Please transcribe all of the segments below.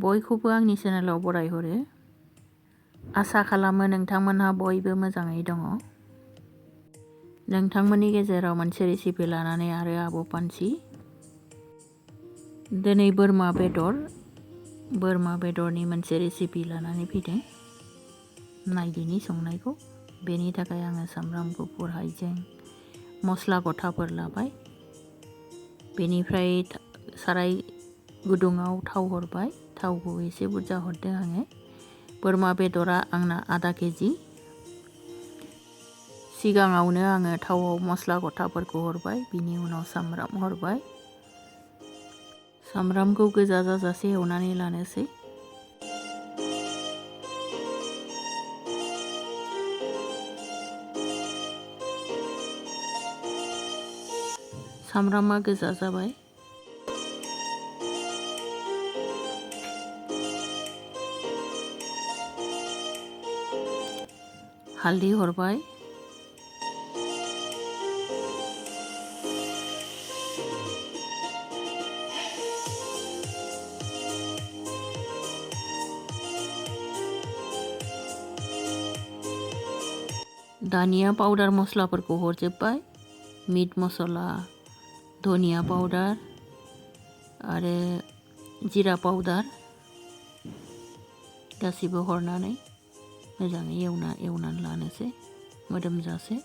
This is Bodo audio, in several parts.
बयखौबो आंनि चेनेलाव बरायहरो। आसा खालामो नोंथांमोनहा बयबो मोजाङै दङ। नोंथांमोननि गेजेराव मोनसे रेसिपि लानानै आरो आब' पानसि। दिनै बोरमा बेदरनि मोनसे रेसिपि लानानै फैदों। नायदिनि संनायखौ। बेनि थाखाय आङो सामब्राम गुफुर हाइजें मस्ला गथाफोर लाबाय। बेनिफ्राय साराय गुदुङाव थाव हरबाय। थावखौ एसे बुरजा हरदों आङो। बोरमा बेदरा आंना आधा केजि। सिगाङावनो आङो थावआव मस्ला गथाफोरखौ हरबाय। बिनि उनाव सामब्राम हरबाय। सामब्रामखौ गोजा जाजासे एवनानै लानोसै। सामब्रामा गोजा जाबाय। हालदै हरबाय। दानिया पाउडार मस्लाफोरखौ हरजोब्बाय। मिट मसला, धनिया पाउडार आरो जिरा पाउडार गासिबो हरनानै मोजाङै एवनानै लानोसै मोदोमजासे।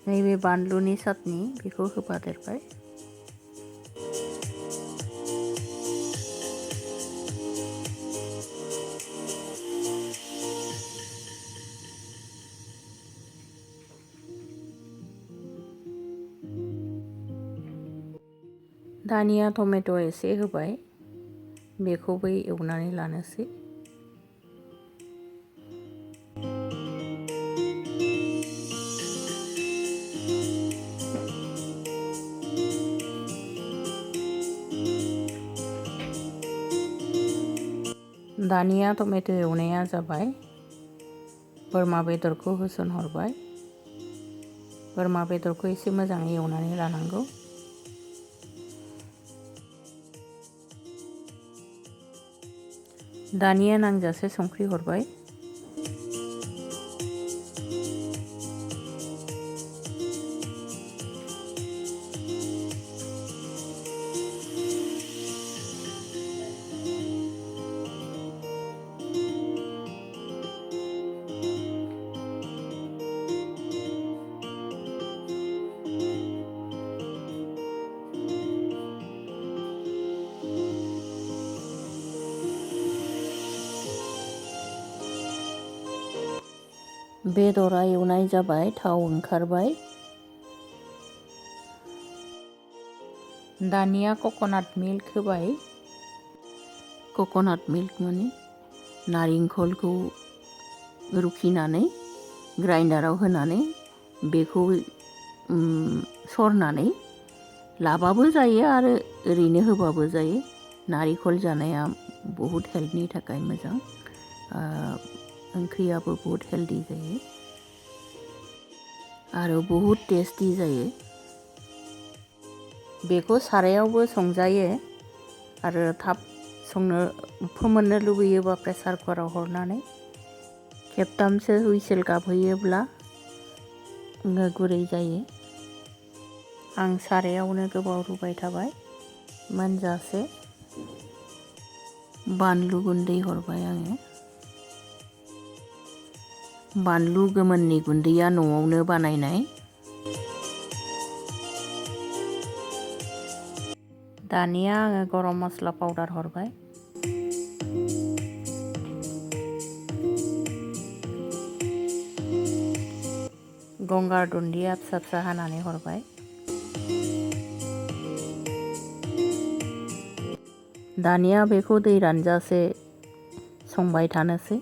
नैबे बानलुनि चाटनि बेखौ होफादेरबाय। दानिया टमेट' एसे होबाय। बेखौबो एवनानै लानोसै। दानिया टमेट' एवनाया जाबाय। बोरमा बेदरखौ होसनहरबाय। बोरमा बेदरखौ एसे मोजाङै एवनानै लानांगौ। दानिया नांजासे संख्रि हरबाय। बेदरा एवनाय जाबाय। थाव ओंखारबाय। दानिया कक'नाट मिल्क होबाय। कक'नाट मिल्क माने नारेंखलखौ रुखिनानै ग्राइन्डाराव होनानै बेखौ सरनानै लाबाबो जायो आरो ओरैनो होबाबो जायो। नारेंखल जानाया बहुद हेल्थनि थाखाय मोजां। ओंख्रियाबो बहुत हेल्दी जायो आरो बहुत टेस्टी जायो। बेखौ सारायावबो संजायो आरो थाब फोमोननो लुबैयोबा प्रेसार कुकाराव हरनानै खेबथामसो हुइसेल गाबहोयोब्ला गुरै जायो। आं सारायावनो गोबाव रुबाय थाबाय मोनजासे। बानलु गुन्दै हरबाय आङो। बानलु गोमोननि गुन्दैया न'आवनो बानायनाय। दानिया आङो गरम मस्ला पाउडार हरबाय। गंगार दुन्दिया फिसा फिसा हानानै हरबाय। दानिया बेखौ दै रानजासे संबाय थानोसै।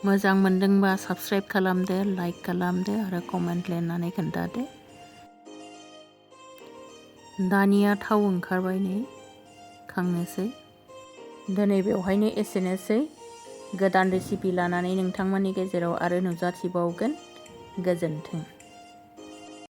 मोजां मोनदोंबा साबस्क्राइब खालामदो, लाइक खालामदो आरो कमेन्ट लिरनानै खोन्थादो। दानिया थाव ओंखारबाय नै खांनोसै। दिनै बेवहायनो एसेनोसै। गोदान रेसिपि लानानै नोंथांमोननि गेजेराव आरो नुजाथिबावगोन। गोजोन्थों।